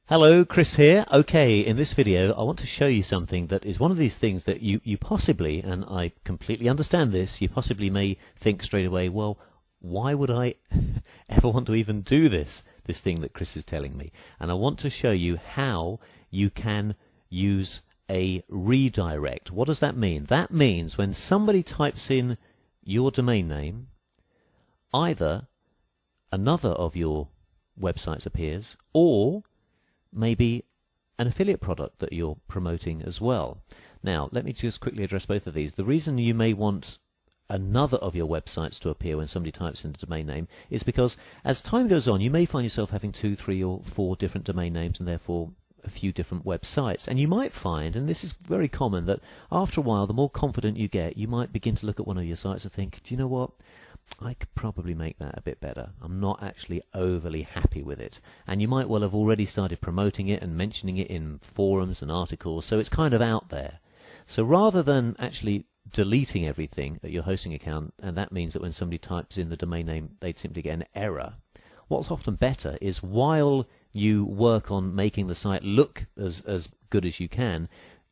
Hello, Chris here. Okay, in this video I want to show you something that is one of these things that you possibly, and I completely understand this, you possibly may think straight away, well, why would I ever want to even do this thing that Chris is telling me? And I want to show you how you can use a redirect. What does that mean? That means when somebody types in your domain name, either another of your websites appears, or maybe an affiliate product that you're promoting as well. Now, let me just quickly address both of these. The reason you may want another of your websites to appear when somebody types in the domain name is because as time goes on, you may find yourself having 2, 3, or 4 different domain names and therefore a few different websites. And you might find, and this is very common, that after a while, the more confident you get, you might begin to look at one of your sites and think, do you know what? I could probably make that a bit better. I'm not actually overly happy with it. And you might well have already started promoting it and mentioning it in forums and articles, so it's kind of out there. So rather than actually deleting everything at your hosting account, and that means that when somebody types in the domain name, they'd simply get an error, what's often better is while you work on making the site look as good as you can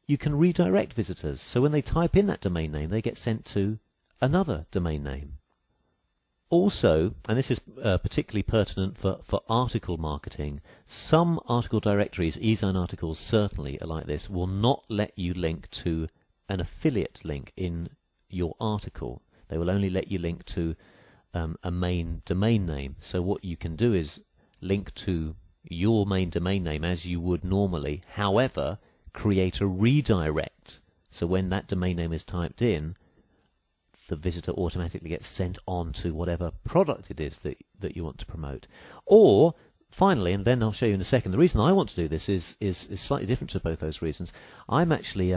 redirect visitors. So when they type in that domain name, they get sent to another domain name. Also, and this is particularly pertinent for article marketing, some article directories, Ezine Articles certainly are like this, will not let you link to an affiliate link in your article. They will only let you link to a main domain name. So what you can do is link to your main domain name as you would normally, however, create a redirect. So when that domain name is typed in, the visitor automatically gets sent on to whatever product it is that you want to promote. Or, finally, and then I'll show you in a second, the reason I want to do this is slightly different to both those reasons. I'm actually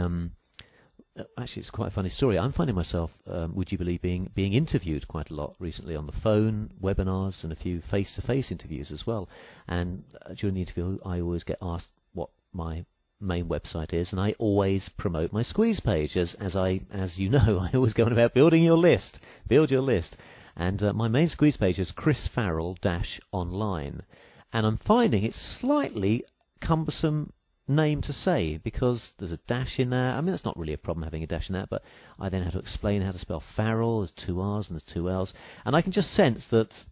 it's quite a funny story. I'm finding myself, would you believe, being interviewed quite a lot recently on the phone, webinars, and a few face-to-face interviews as well. And during the interview, I always get asked what my main website is, and I always promote my squeeze page, as you know, I always go on about build your list, and my main squeeze page is Chris Farrell-online, and I'm finding it's slightly cumbersome name to say because there's a dash in there. I mean, that's not really a problem having a dash in that, but I then have to explain how to spell Farrell. There's 2 R's and there's 2 L's, and I can just sense that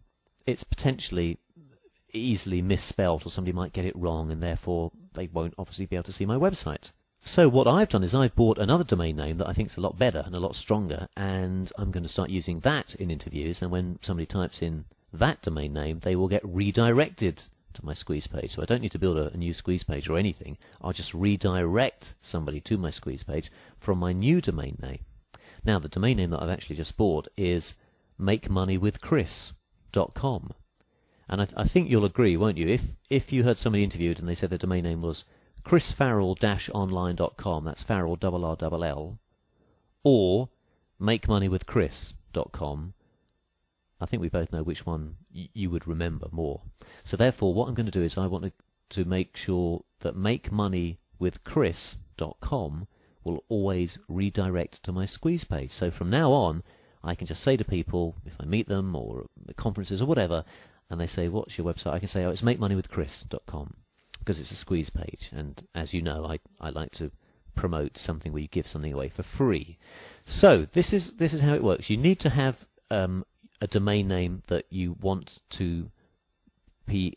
it's potentially easily misspelled, or somebody might get it wrong, and therefore they won't obviously be able to see my website. So what I've done is I've bought another domain name that I think is a lot better and a lot stronger, and I'm going to start using that in interviews, and when somebody types in that domain name, they will get redirected to my squeeze page. So I don't need to build a new squeeze page or anything. I'll just redirect somebody to my squeeze page from my new domain name. Now, the domain name that I've actually just bought is makemoneywithchris.com. And I think you'll agree, won't you? If you heard somebody interviewed and they said their domain name was chrisfarrell-online.com, that's Farrell RRLL, or makemoneywithchris.com, I think we both know which one you would remember more. So therefore, what I'm going to do is I want to make sure that makemoneywithchris.com will always redirect to my squeeze page. So from now on, I can just say to people, if I meet them or at conferences or whatever, and they say, what's your website? I can say, oh, it's makemoneywithchris.com, because it's a squeeze page. And as you know, I like to promote something where you give something away for free. So this is how it works. You need to have a domain name that you want to be.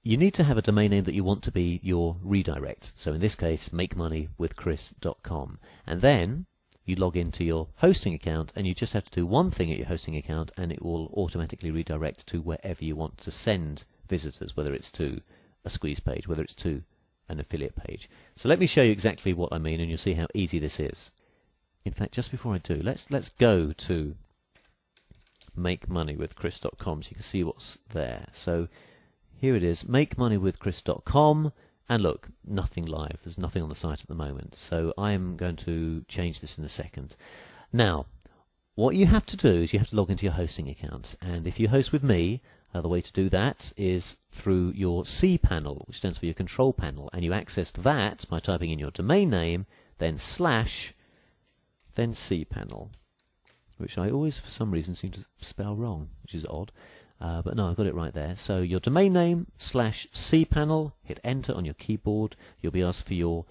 You need to have a domain name that you want to be your redirect. So in this case, makemoneywithchris.com. And then you log into your hosting account, and you just have to do one thing at your hosting account, and it will automatically redirect to wherever you want to send visitors, whether it's to a squeeze page, whether it's to an affiliate page. So let me show you exactly what I mean, and you'll see how easy this is. In fact, just before I do, let's go to makemoneywithchris.com so you can see what's there. So here it is, makemoneywithchris.com. And look, nothing live. There's nothing on the site at the moment. So I am going to change this in a second. Now, what you have to do is you have to log into your hosting account. And if you host with me, the way to do that is through your cPanel, which stands for your control panel. And you access that by typing in your domain name, then /, then cPanel, which I always, for some reason, seem to spell wrong, which is odd. But no, I've got it right there. So your domain name / cpanel, hit enter on your keyboard. You'll be asked for your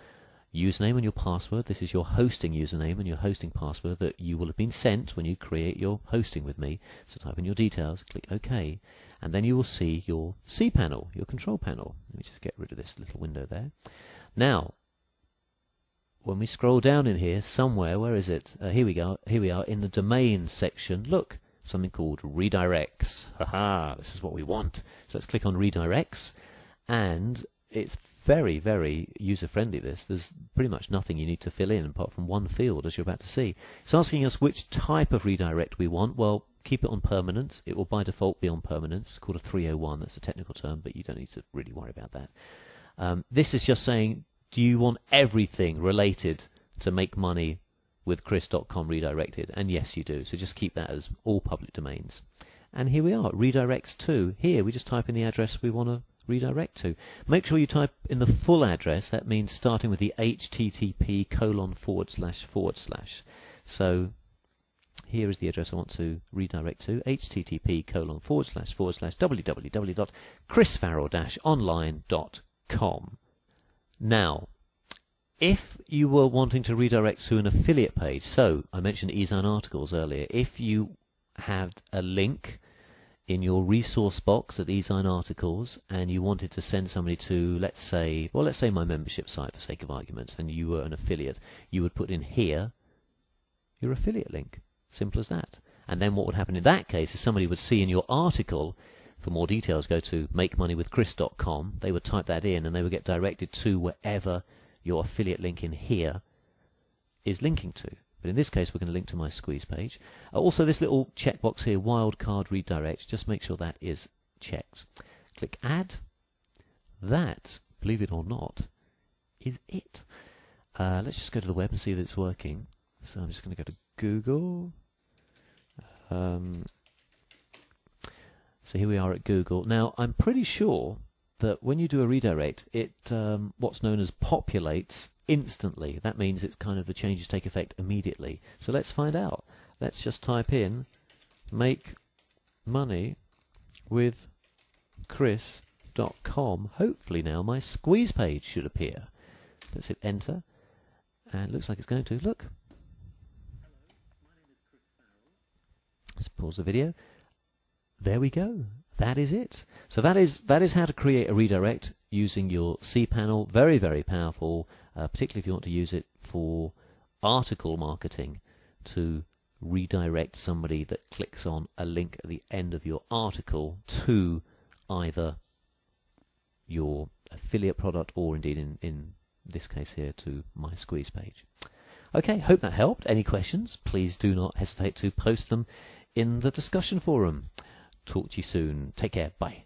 username and your password. This is your hosting username and your hosting password that you will have been sent when you create your hosting with me. So type in your details, click OK, and then you will see your cpanel, your control panel. Let me just get rid of this little window there. Now, when we scroll down in here somewhere, where is it? Here we go. Here we are in the domain section. Look, something called redirects. Haha, this is what we want. So let's click on redirects, and it's very, very user-friendly, this. There's pretty much nothing you need to fill in apart from one field, as you're about to see. It's asking us which type of redirect we want. Well, keep it on permanent. It will by default be on permanent. It's called a 301. That's a technical term, but you don't need to really worry about that. This is just saying, do you want everything related to make money with Chris.com redirected? And yes, you do. So just keep that as all public domains. And here we are, redirects to. Here, we just type in the address we want to redirect to. Make sure you type in the full address. That means starting with the http://. So here is the address I want to redirect to, http://www.chrisfarrell-online.com. Now, if you were wanting to redirect to an affiliate page, so I mentioned Ezine Articles earlier, if you had a link in your resource box at Ezine Articles and you wanted to send somebody to, let's say my membership site for sake of argument, and you were an affiliate, you would put in here your affiliate link. Simple as that. And then what would happen in that case is somebody would see in your article, for more details go to makemoneywithchris.com, they would type that in and they would get directed to wherever your affiliate link in here is linking to. But in this case, we're going to link to my squeeze page. Also, this little checkbox here, wildcard redirect, just make sure that is checked. Click Add. That, believe it or not, is it. Let's just go to the web and see that it's working. So I'm just going to go to Google. So here we are at Google. Now, I'm pretty sure that when you do a redirect, it what's known as populates instantly. That means it's kind of the changes take effect immediately. So let's find out. Let's just type in make money with Chris.com. Hopefully now my squeeze page should appear. Let's hit enter, and it looks like it's going to. Look. Let's pause the video. There we go. That is it. So that is how to create a redirect using your cPanel. Very, very powerful, particularly if you want to use it for article marketing, to redirect somebody that clicks on a link at the end of your article to either your affiliate product or indeed in this case here to my squeeze page. Okay, hope that helped. Any questions? Please do not hesitate to post them in the discussion forum. Talk to you soon. Take care. Bye.